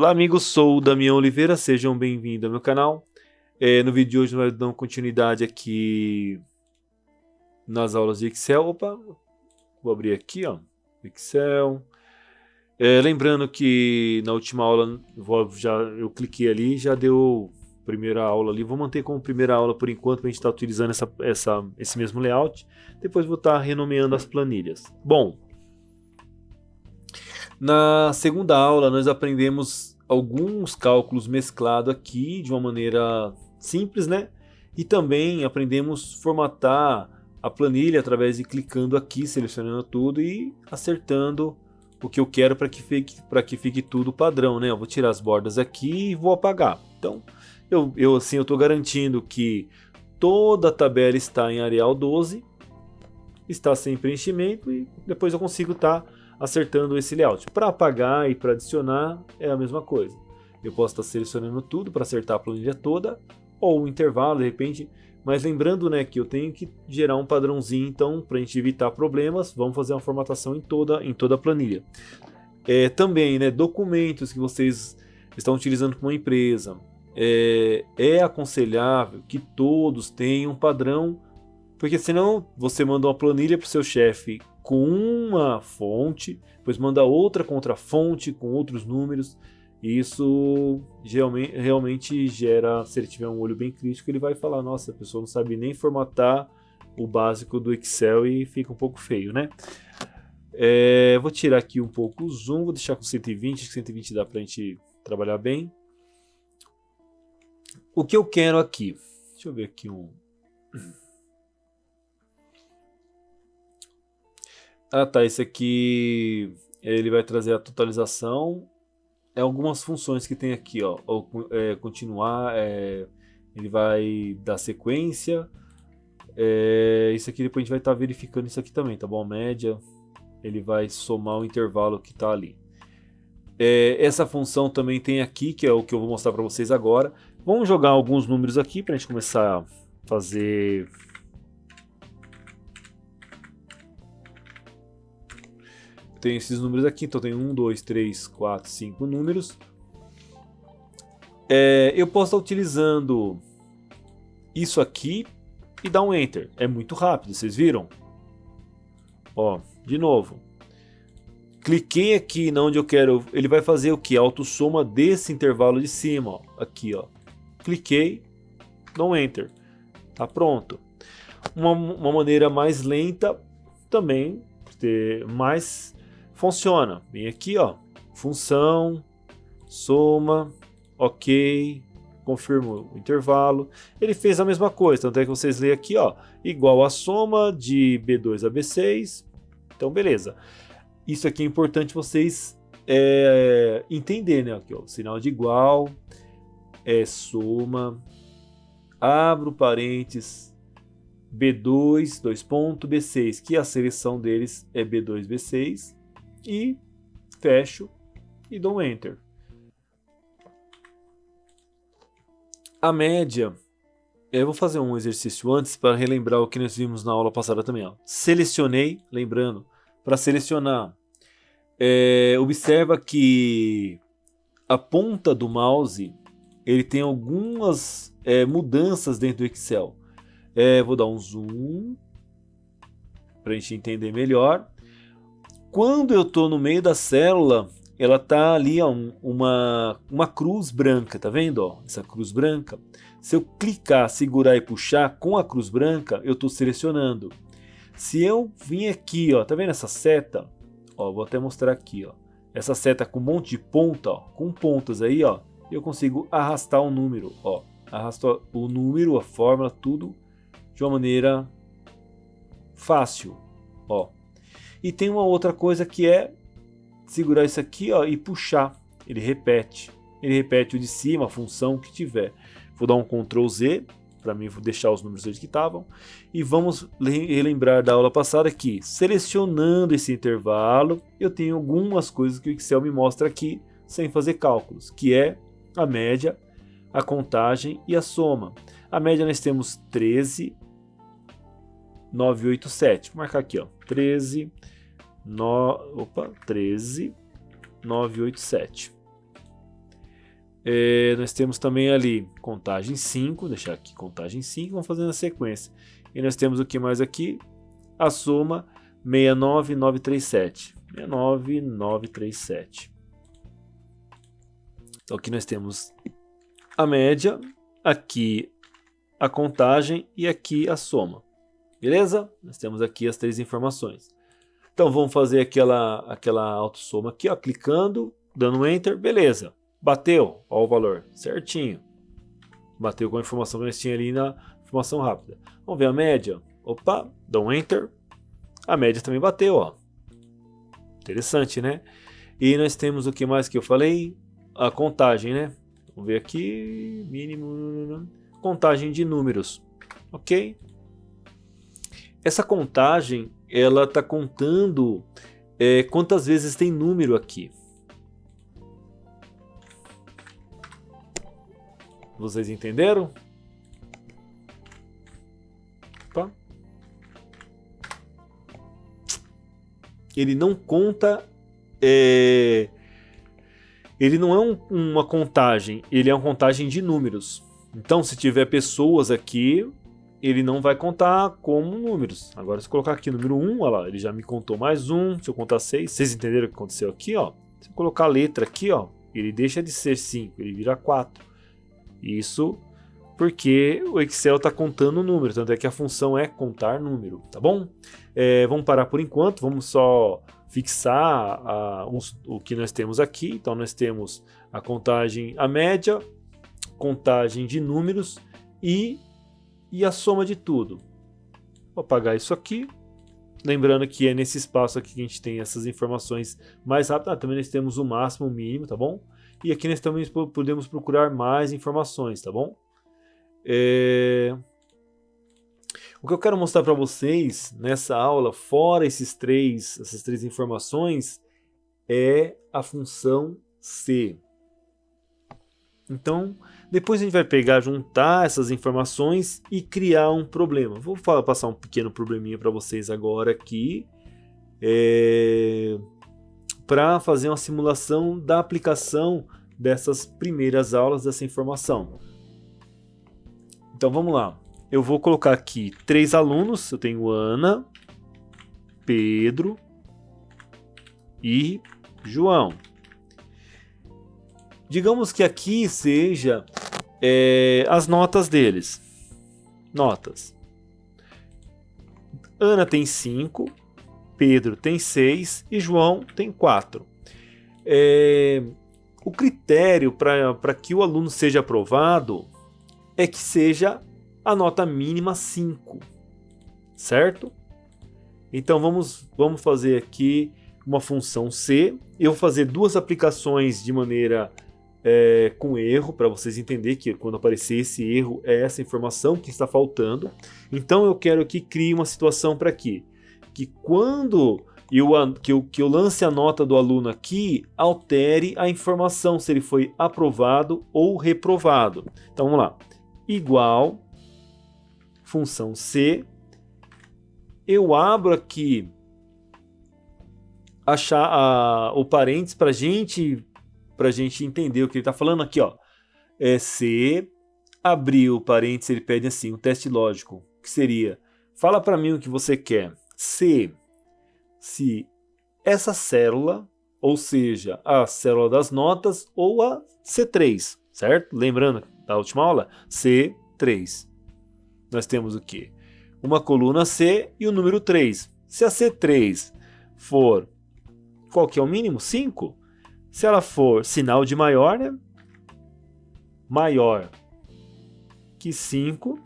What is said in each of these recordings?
Olá amigos, sou o Damião Oliveira, sejam bem-vindos ao meu canal. No vídeo de hoje nós damos continuidade aqui nas aulas de Excel. Opa, vou abrir aqui, ó, Excel. Lembrando que na última aula eu cliquei ali, já deu primeira aula ali. Vou manter como primeira aula por enquanto, para a gente estar utilizando esse mesmo layout. Depois vou estar renomeando as planilhas. Bom, na segunda aula nós aprendemos alguns cálculos mesclados aqui de uma maneira simples, né? E também aprendemos formatar a planilha através de clicando aqui, selecionando tudo e acertando o que eu quero para que fique tudo padrão, né? Eu vou tirar as bordas aqui e vou apagar. Então, eu estou garantindo que toda a tabela está em Arial 12, está sem preenchimento e depois eu consigo estar acertando esse layout. Para apagar e para adicionar é a mesma coisa. Eu posso estar selecionando tudo para acertar a planilha toda ou um intervalo de repente, mas lembrando, né, que eu tenho que gerar um padrãozinho, então para a gente evitar problemas, vamos fazer uma formatação em toda a planilha. Também, né, documentos que vocês estão utilizando para uma empresa, é aconselhável que todos tenham um padrão, porque senão você manda uma planilha para o seu chefe com uma fonte, depois manda outra contra fonte com outros números, e isso realmente gera, se ele tiver um olho bem crítico, ele vai falar, nossa, a pessoa não sabe nem formatar o básico do Excel e fica um pouco feio, né? Vou tirar aqui um pouco o zoom, vou deixar com 120, acho que 120 dá pra gente trabalhar bem. O que eu quero aqui, deixa eu ver aqui tá, esse aqui ele vai trazer a totalização. Algumas funções que tem aqui, ó, continuar, ele vai dar sequência. Isso aqui depois a gente vai estar verificando isso aqui também, tá bom? Média, ele vai somar o intervalo que está ali. Essa função também tem aqui, que é o que eu vou mostrar para vocês agora. Vamos jogar alguns números aqui para a gente começar a fazer. Tem esses números aqui, então tem 1, 2, 3, 4, 5 números. Eu posso estar utilizando isso aqui e dar um Enter. É muito rápido, vocês viram? Ó, de novo. Cliquei aqui onde eu quero, ele vai fazer o que? A autossoma desse intervalo de cima, ó. Aqui, ó. Cliquei, dou um Enter. Tá pronto. Uma maneira mais lenta também, mais funciona. Vem aqui, ó, função, soma, ok, confirmo o intervalo. Ele fez a mesma coisa, tanto é que vocês leem aqui, ó, igual a soma de B2 a B6. Então, beleza. Isso aqui é importante vocês entenderem, né? Aqui, ó, sinal de igual, soma, abro parênteses, B2, dois pontos, B6, que a seleção deles é B2, B6. E fecho e dou um Enter. A média, eu vou fazer um exercício antes para relembrar o que nós vimos na aula passada também. Ó. Selecionei, lembrando, para selecionar, observa que a ponta do mouse ele tem algumas mudanças dentro do Excel. Vou dar um zoom para a gente entender melhor. Quando eu estou no meio da célula, ela tá ali, ó, uma cruz branca, tá vendo? Ó, essa cruz branca. Se eu clicar, segurar e puxar com a cruz branca, eu estou selecionando. Se eu vim aqui, ó, tá vendo essa seta? Ó, vou até mostrar aqui, ó. Essa seta com um monte de ponta, ó, com pontas aí, ó, eu consigo arrastar o número, ó. Arrasto o número, a fórmula, tudo de uma maneira fácil, ó. E tem uma outra coisa que é segurar isso aqui, ó, e puxar. Ele repete o de cima, a função que tiver. Vou dar um Ctrl Z para mim deixar os números onde que estavam. E vamos relembrar da aula passada que, selecionando esse intervalo, eu tenho algumas coisas que o Excel me mostra aqui sem fazer cálculos, que é a média, a contagem e a soma. A média nós temos 13,987. Vou marcar aqui, ó, 13,987. Nós temos também ali contagem 5, deixar aqui contagem 5, vamos fazendo a sequência. E nós temos o que mais aqui? A soma 69937. 69937. Então aqui nós temos a média, aqui a contagem e aqui a soma. Beleza? Nós temos aqui as 3 informações. Então vamos fazer aquela autossoma aqui, ó, clicando, dando Enter, beleza. Bateu, ó o valor, certinho. Bateu com a informação que nós tínhamos ali na informação rápida. Vamos ver a média. Opa, dá um Enter. A média também bateu, ó. Interessante, né? E nós temos o que mais que eu falei? A contagem, né? Vamos ver aqui, mínimo, contagem de números, ok? Essa contagem, ela está contando quantas vezes tem número aqui. Vocês entenderam? Opa. Ele não conta... Ele não é uma contagem, ele é uma contagem de números. Então, se tiver pessoas aqui, ele não vai contar como números. Agora, se eu colocar aqui número 1, olha lá, ele já me contou mais um. Se eu contar 6, vocês entenderam o que aconteceu aqui? Ó? Se eu colocar a letra aqui, ó, ele deixa de ser 5, ele vira 4. Isso porque o Excel está contando o número, tanto é que a função é contar número, tá bom? Vamos parar por enquanto, vamos só fixar o que nós temos aqui. Então nós temos a contagem, a média, contagem de números e a soma de tudo. Vou apagar isso aqui. Lembrando que é nesse espaço aqui que a gente tem essas informações mais rápidas. Também nós temos o máximo, o mínimo, tá bom? E aqui nós também podemos procurar mais informações, tá bom? O que eu quero mostrar para vocês nessa aula, fora essas três informações, é a função C. Então, depois a gente vai pegar, juntar essas informações e criar um problema. Vou passar um pequeno probleminha para vocês agora aqui, para fazer uma simulação da aplicação dessas primeiras aulas dessa informação. Então vamos lá. Eu vou colocar aqui 3 alunos. Eu tenho Ana, Pedro e João. Digamos que aqui seja as notas deles. Notas. Ana tem 5, Pedro tem 6 e João tem 4. O critério para que o aluno seja aprovado é que seja a nota mínima 5, certo? Então vamos fazer aqui uma função C. Eu vou fazer 2 aplicações de maneira com erro, para vocês entenderem que quando aparecer esse erro é essa informação que está faltando. Então eu quero que crie uma situação para aqui, que quando eu lance a nota do aluno aqui, altere a informação se ele foi aprovado ou reprovado. Então vamos lá. Igual função C. Eu abro aqui o parênteses para gente entender o que ele está falando aqui, ó. C, abriu o parênteses, ele pede assim, um teste lógico, que seria, fala para mim o que você quer. Se essa célula, ou seja, a célula das notas ou a C3, certo? Lembrando da última aula, C3. Nós temos o quê? Uma coluna C e o número 3. Se a C3 for, qual que é o mínimo? 5. Se ela for sinal de maior, né? Maior que 5.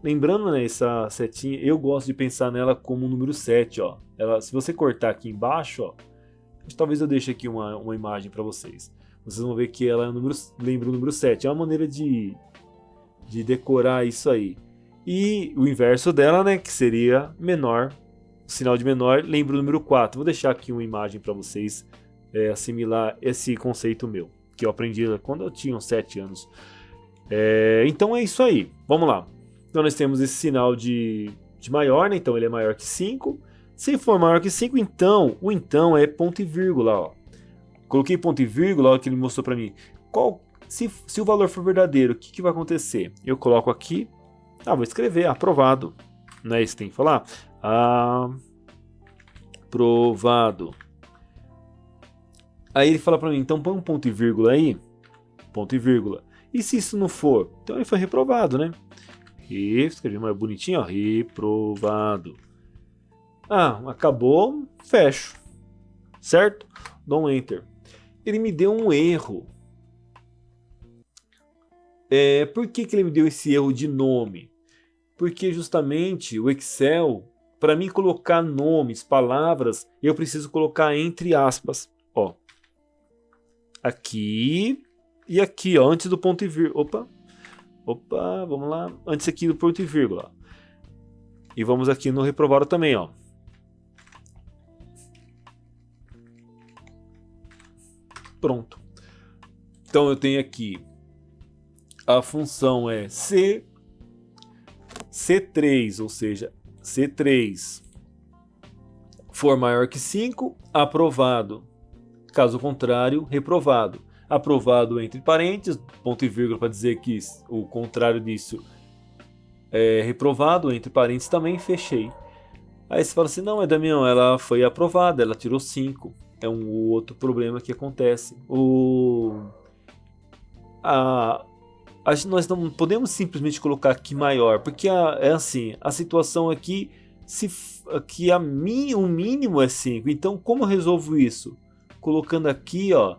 Lembrando, né, essa setinha, eu gosto de pensar nela como o número 7, ó. Se você cortar aqui embaixo, ó, talvez eu deixe aqui uma imagem para vocês. Vocês vão ver que ela lembra o número 7. É uma maneira de decorar isso aí. E o inverso dela, né, que seria menor, o sinal de menor, lembra o número 4. Vou deixar aqui uma imagem para vocês assimilar esse conceito meu, que eu aprendi quando eu tinha uns 7 anos. Então é isso aí. Vamos lá. Então nós temos esse sinal de maior, né? Então ele é maior que 5. Se for maior que 5, então, o então é ponto e vírgula, ó. Coloquei ponto e vírgula, ó, que ele mostrou para mim. Se o valor for verdadeiro, o que vai acontecer? Eu coloco aqui, vou escrever aprovado, não é isso que tem que falar? Aprovado. Aí ele fala para mim, então põe um ponto e vírgula aí, ponto e vírgula. E se isso não for? Então ele foi reprovado, né? Escrevi mais bonitinho, ó, reprovado. Acabou, fecho. Certo? Dou um Enter. Ele me deu um erro. Por que ele me deu esse erro de nome? Porque justamente o Excel, para mim colocar nomes, palavras, eu preciso colocar entre aspas. Ó, aqui e aqui, ó, antes do ponto e vírgula. Opa, vamos lá. Antes aqui do ponto e vírgula. E vamos aqui no reprovado também, ó. Pronto. Então eu tenho aqui a função é C3, ou seja, C3 for maior que 5, aprovado. Caso contrário, reprovado. Aprovado entre parênteses, ponto e vírgula para dizer que o contrário disso é reprovado, entre parênteses também, fechei. Aí você fala assim, não, Damião, ela foi aprovada, ela tirou 5. É um outro problema que acontece. Nós não podemos simplesmente colocar aqui maior, porque é assim, a situação aqui, o mínimo é 5. Então, como eu resolvo isso? Colocando aqui, ó,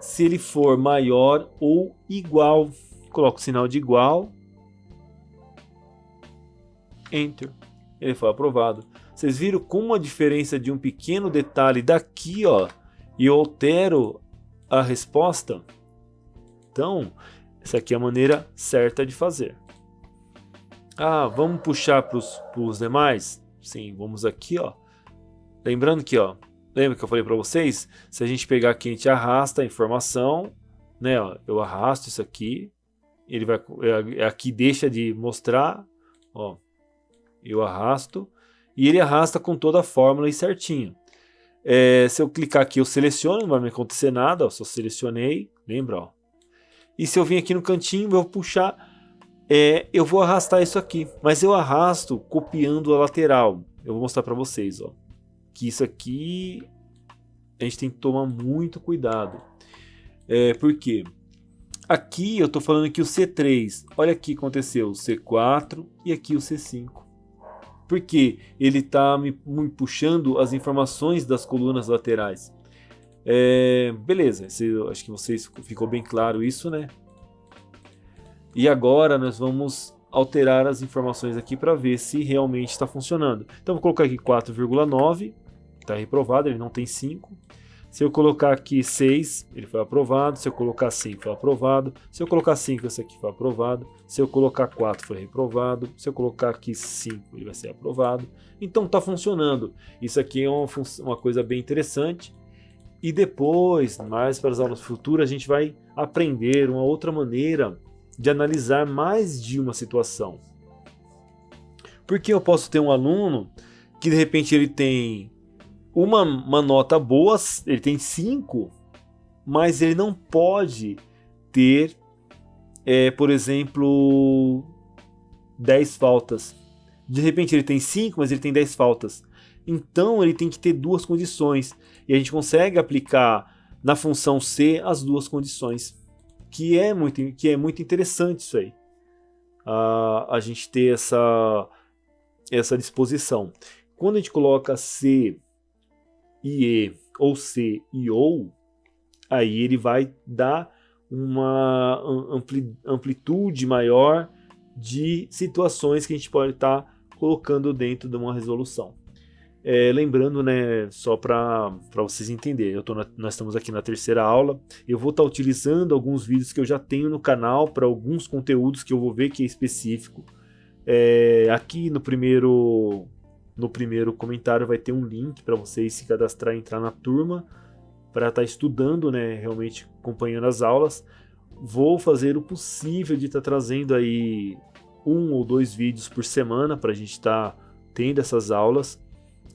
se ele for maior ou igual, coloco o sinal de igual, Enter. Ele foi aprovado. Vocês viram como a diferença de um pequeno detalhe daqui, ó, e eu altero a resposta? Então, essa aqui é a maneira certa de fazer. Vamos puxar para os demais? Sim, vamos aqui, ó. Lembrando que, ó, lembra que eu falei para vocês? Se a gente pegar aqui, a gente arrasta a informação, né? Ó, eu arrasto isso aqui, ele vai aqui deixa de mostrar, ó. Eu arrasto e ele arrasta com toda a fórmula aí certinho. Se eu clicar aqui, eu seleciono, não vai me acontecer nada, ó, só selecionei, lembra, ó. E se eu vir aqui no cantinho, eu vou puxar, eu vou arrastar isso aqui, mas eu arrasto copiando a lateral. Eu vou mostrar para vocês, ó, que isso aqui a gente tem que tomar muito cuidado. Por quê? Aqui eu estou falando que o C3, olha aqui que aconteceu, o C4 e aqui o C5. Porque ele está me puxando as informações das colunas laterais. Beleza, acho que ficou bem claro isso, né? E agora nós vamos alterar as informações aqui para ver se realmente está funcionando. Então vou colocar aqui 4,9, está reprovado, ele não tem 5. Se eu colocar aqui 6, ele foi aprovado. Se eu colocar 5, foi aprovado. Se eu colocar 5, esse aqui foi aprovado. Se eu colocar 4, foi reprovado. Se eu colocar aqui 5, ele vai ser aprovado. Então está funcionando. Isso aqui é uma coisa bem interessante. E depois, mais para as aulas futuras, a gente vai aprender uma outra maneira de analisar mais de uma situação. Porque eu posso ter um aluno que de repente ele tem uma nota boa, ele tem 5, mas ele não pode ter, por exemplo, 10 faltas. De repente ele tem 5, mas ele tem 10 faltas. Então ele tem que ter duas condições. E a gente consegue aplicar na função C as duas condições. Que é muito interessante isso aí. A gente ter essa disposição. Quando a gente coloca C e E, ou C e OU, aí ele vai dar uma amplitude maior de situações que a gente pode estar colocando dentro de uma resolução. Lembrando, né, só para vocês entenderem, nós estamos aqui na terceira aula, eu vou estar utilizando alguns vídeos que eu já tenho no canal para alguns conteúdos que eu vou ver que é específico. Aqui no primeiro comentário vai ter um link para vocês se cadastrar e entrar na turma para estar estudando, né, realmente acompanhando as aulas. Vou fazer o possível de estar trazendo aí 1 ou 2 vídeos por semana para a gente estar tendo essas aulas.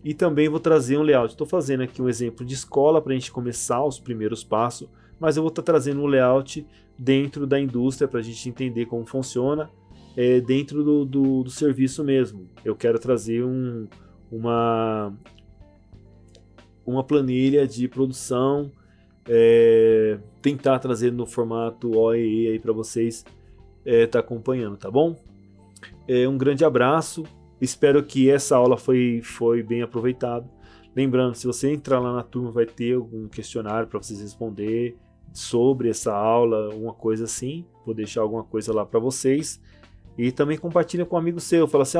E também vou trazer um layout. Estou fazendo aqui um exemplo de escola para a gente começar os primeiros passos, mas eu vou estar trazendo o layout dentro da indústria para a gente entender como funciona dentro do serviço mesmo. Eu quero trazer uma planilha de produção, tentar trazer no formato OEE aí para vocês tá acompanhando, tá bom? Um grande abraço, espero que essa aula foi bem aproveitada. Lembrando, se você entrar lá na turma, vai ter algum questionário para vocês responder sobre essa aula, uma coisa assim. Vou deixar alguma coisa lá para vocês. E também compartilha com um amigo seu. Fala assim,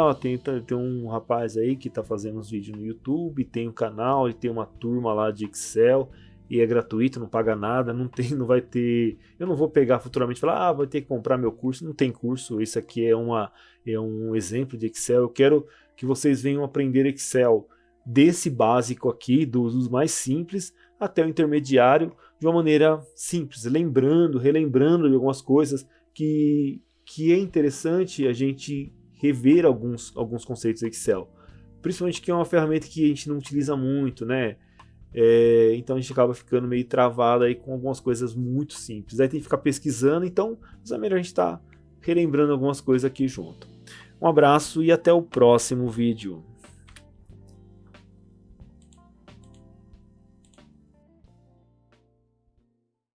tem um rapaz aí que está fazendo uns vídeos no YouTube, tem um canal e tem uma turma lá de Excel e é gratuito, não paga nada, não vai ter... Eu não vou pegar futuramente e falar, vai ter que comprar meu curso. Não tem curso, isso aqui é um exemplo de Excel. Eu quero que vocês venham aprender Excel desse básico aqui, dos mais simples, até o intermediário, de uma maneira simples, relembrando de algumas coisas que é interessante a gente rever alguns conceitos do Excel. Principalmente que é uma ferramenta que a gente não utiliza muito, né? Então a gente acaba ficando meio travado aí com algumas coisas muito simples. Aí tem que ficar pesquisando, então é melhor a gente estar relembrando algumas coisas aqui junto. Um abraço e até o próximo vídeo.